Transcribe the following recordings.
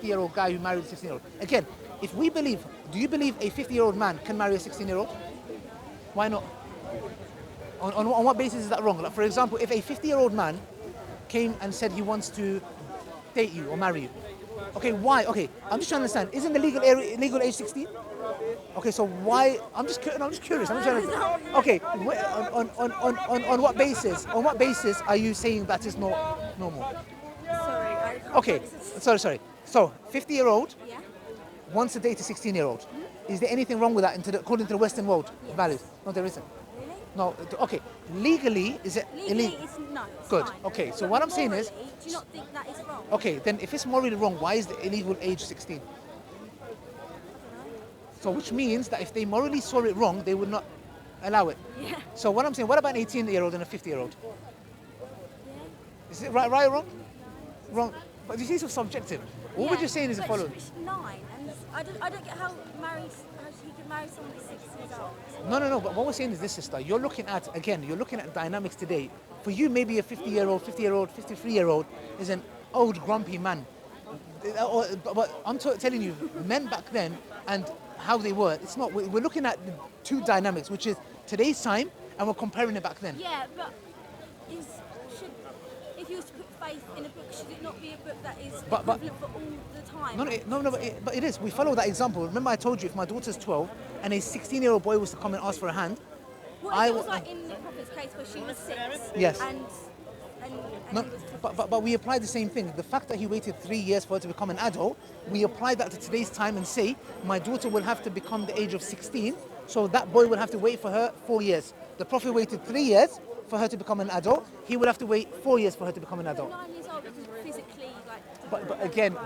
50-year-old guy who married a 16-year-old. Again, if we believe, do you believe a 50-year-old man can marry a 16-year-old? Why not? On what basis is that wrong? Like, for example, if a 50-year-old man came and said he wants to date you or marry you, okay, why? Okay, I'm just trying to understand. Isn't the legal age 16? Okay, so why? I'm just curious. I'm just trying to. Okay, on what basis? On what basis are you saying that is not normal? Sorry, I can't Okay, sorry. So, 50-year-old Yeah? wants to date a 16-year-old. Is there anything wrong with that according to the Western world values? No, there isn't. Really? No. Okay. Legally, is it Legally, illegal? it's no. It's Good. fine. Okay. So But what I'm saying is, morally, do you not think that is wrong? okay, then if it's morally wrong, why is the illegal age 16? So which means that if they morally saw it wrong, they would not allow it. Yeah. So what I'm saying, what about an 18-year-old and a 50-year-old? Yeah. Is it right or wrong? Wrong. But this is subjective. All we're Yeah, just saying is the but following. she's 9, and I don't get how she could marry someone that's 6 years old. No. But what we're saying is this, sister. You're looking at dynamics today. For you, maybe a 50-year-old, 53-year-old is an old, grumpy man. But I'm telling you, men back then and how they were, it's not. We're looking at the two dynamics, which is today's time, and we're comparing it back then. Yeah, but if you was to put faith in a book, should it not be a book that is equivalent for all the time? But it is. We follow that example. Remember, I told you if my daughter's 12 and a 16-year-old boy was to come and ask for a hand, What if it was like in the Prophet's case where she was 6? Yes. And No, he was but we apply the same thing. The fact that he waited 3 years for her to become an adult, we apply that to today's time and say my daughter will have to become the age of 16, so that boy will have to wait for her 4 years. The Prophet waited 3 years for her to become an adult. He will have to wait 4 years for her to become an adult. 9 years old is physically like. But again,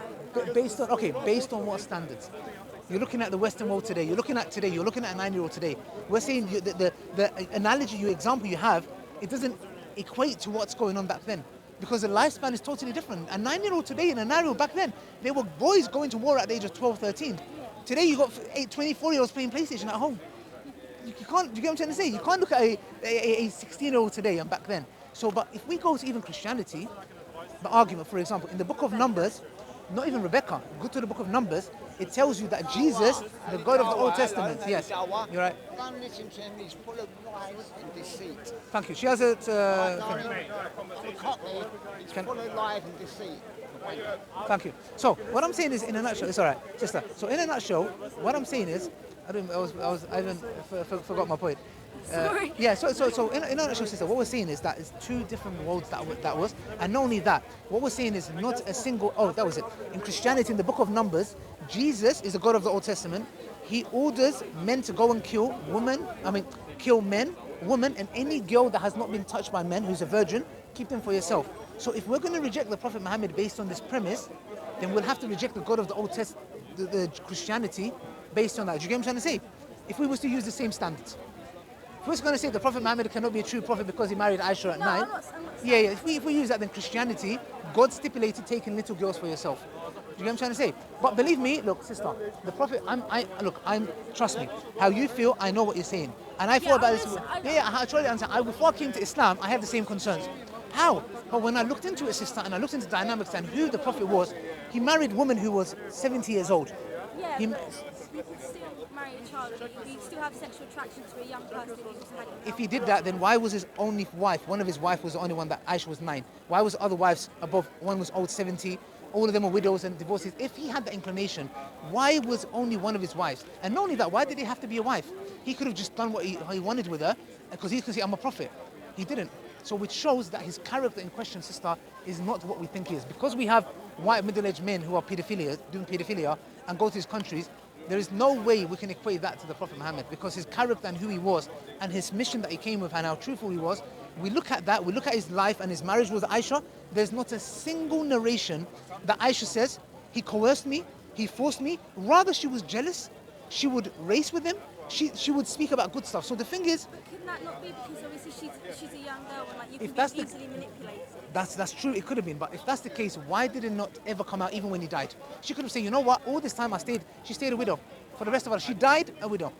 based on what standards? You're looking at the Western world today. You're looking at a 9-year-old today. We're saying the analogy, example you have, it doesn't equate to what's going on back then, because the lifespan is totally different. A 9-year-old today and a 9-year-old back then, they were boys going to war at the age of 12, 13. Today you got 24-year-olds playing PlayStation at home. You can't. Do you get what I'm trying to say? You can't look at a 16-year-old today and back then. So, but if we go to even Christianity, the argument, for example, in the book of Numbers, not even Rebecca, go to the book of Numbers, it tells you that Jesus, the God of the Old Testament, yes, Dawah. you're right. Don't listen to him, he's full of lies and deceit. Thank you. She has it. I'm a cockney, he's full of lies and deceit. Thank you. So what I'm saying is, in a nutshell, it's all right, sister. So in a nutshell, what I'm saying is, I even forgot my point. Sorry. Yeah. So in a nutshell, sister, what we're saying is that it's two different worlds that was, and not only that, what we're saying is not a single. Oh, that was it. In Christianity, in the book of Numbers, Jesus is the God of the Old Testament. He orders men to go and kill men, women, and any girl that has not been touched by men, who's a virgin, keep them for yourself. So if we're going to reject the Prophet Muhammad based on this premise, then we'll have to reject the God of the Old Testament, the Christianity, based on that. Do you get what I'm trying to say? If we was to use the same standards. If we're going to say the Prophet Muhammad cannot be a true prophet because he married Aisha at 9. I'm not Yeah. If we use that, then Christianity, God stipulated taking little girls for yourself. Do you get what I'm trying to say? But believe me, look, sister, the Prophet, trust me, how you feel, I know what you're saying. And I thought about this. I totally understand. Before I came to Islam, I had the same concerns. How? But when I looked into it, sister, and I looked into dynamics and who the Prophet was, he married a woman who was 70 years old. Yeah, but you can still marry a child. You still have sexual attraction to a young person who's just had If he did that, then why was his only wife, one of his wives was the only one that Aisha was 9? Why was other wives above, one was old 70, all of them were widows and divorces? If he had the inclination, why was only one of his wives? And not only that, why did it have to be a wife? He could have just done what he wanted with her, because he could say, I'm a prophet. He didn't. So which shows that his character in question, sister, is not what we think he is. Because we have white middle-aged men who are doing pedophilia and go to his countries, there is no way we can equate that to the Prophet Muhammad, because his character and who he was and his mission that he came with and how truthful he was, we look at that, we look at his life and his marriage with Aisha, there's not a single narration that Aisha says, he coerced me, he forced me, rather she was jealous, she would race with him, she would speak about good stuff. So the thing is, But couldn't that not be because obviously she's a young girl and like you If can that's be the- easily manipulated? that's true, it could have been, but if that's the case, why did it not ever come out even when he died? She could have said, you know what, all this time she stayed a widow. For the rest of her, she died a widow.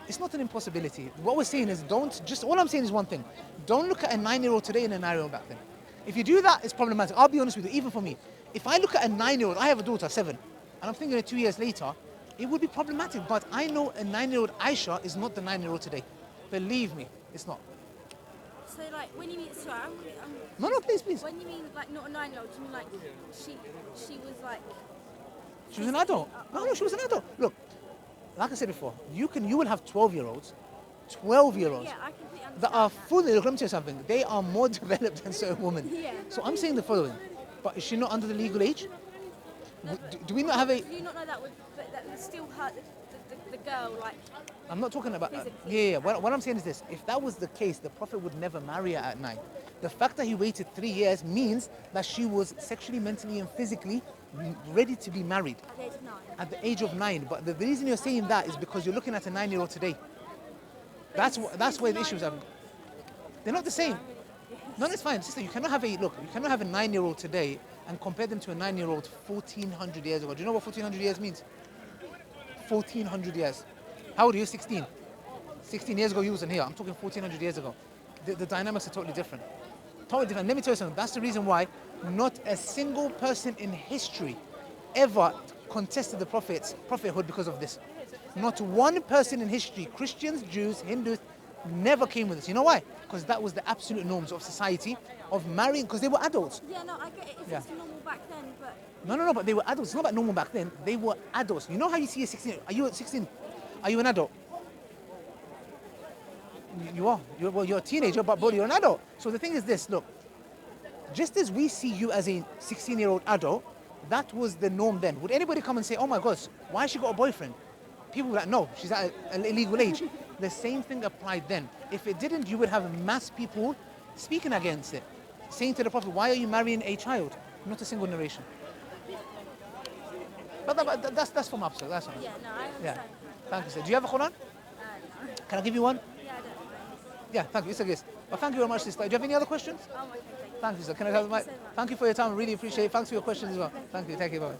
It's not an impossibility. What we're saying is all I'm saying is one thing. Don't look at a 9-year-old today and a 9-year-old back then. If you do that, it's problematic. I'll be honest with you, even for me. if I look at a 9-year-old, I have a daughter, 7, and I'm thinking 2 years later, it would be problematic. But I know a 9-year-old Aisha is not the 9-year-old today. Believe me, it's not. So like when you mean, sorry, No, please. when you mean like not a 9-year-old, you mean like she was like. She was an adult. No, she was an adult. Look, like I said before, you will have 12-year-olds, 12-year-olds Yeah, I completely understand that are that. fully, look, let me tell you something, they are more developed than certain women. Yeah. So I'm saying the following, but is she not under the legal age? No, Do we not have a, do you not know that would still hurt the girl like? I'm not talking about, Physically. yeah. What I'm saying is this, if that was the case, the Prophet would never marry her at 9. The fact that he waited 3 years means that she was sexually, mentally and physically ready to be married At the age of 9. at the age of 9. But the reason you're saying that is because you're looking at a 9-year-old today. That's where the issues are. They're not the same. No, it's fine, sister. You cannot have a 9-year-old today and compare them to a 9-year-old 1,400 years ago. Do you know what 1,400 years means? 1,400 years. How old are you? 16. 16 years ago, you wasn't here. I'm talking 1,400 years ago. The dynamics are totally different. Totally different. Let me tell you something. That's the reason why not a single person in history ever contested the prophethood because of this. Not one person in history, Christians, Jews, Hindus, never came with this. You know why? Because that was the absolute norms of society, of marrying, because they were adults. Yeah, no, I get it. If Yeah. it's normal back then, but No, but they were adults. It's not about normal back then. They were adults. You know how you see a 16? Are you 16? Are you an adult? You are. You're a teenager, but you're an adult. So the thing is this, look. Just as we see you as a 16-year-old adult, that was the norm then. Would anybody come and say, oh my gosh, why has she got a boyfriend? People were like, no, she's at an illegal age. The same thing applied then. If it didn't, you would have mass people speaking against it, saying to the Prophet, why are you marrying a child? Not a single narration. But that's from upstairs. That's fine. yeah, no, I Yeah. understand. Thank you, sir. Do you have a Quran? No. Can I give you one? Yeah, I don't know. Yeah, thank you. It's a gift. Well, thank you very much, sister. Do you have any other questions? Oh, okay, thank you. Thank you, sir. Can I have my? so much. Thank you for your time. I really appreciate it. Thanks for your questions as well. Thank you. Thank you. Bye.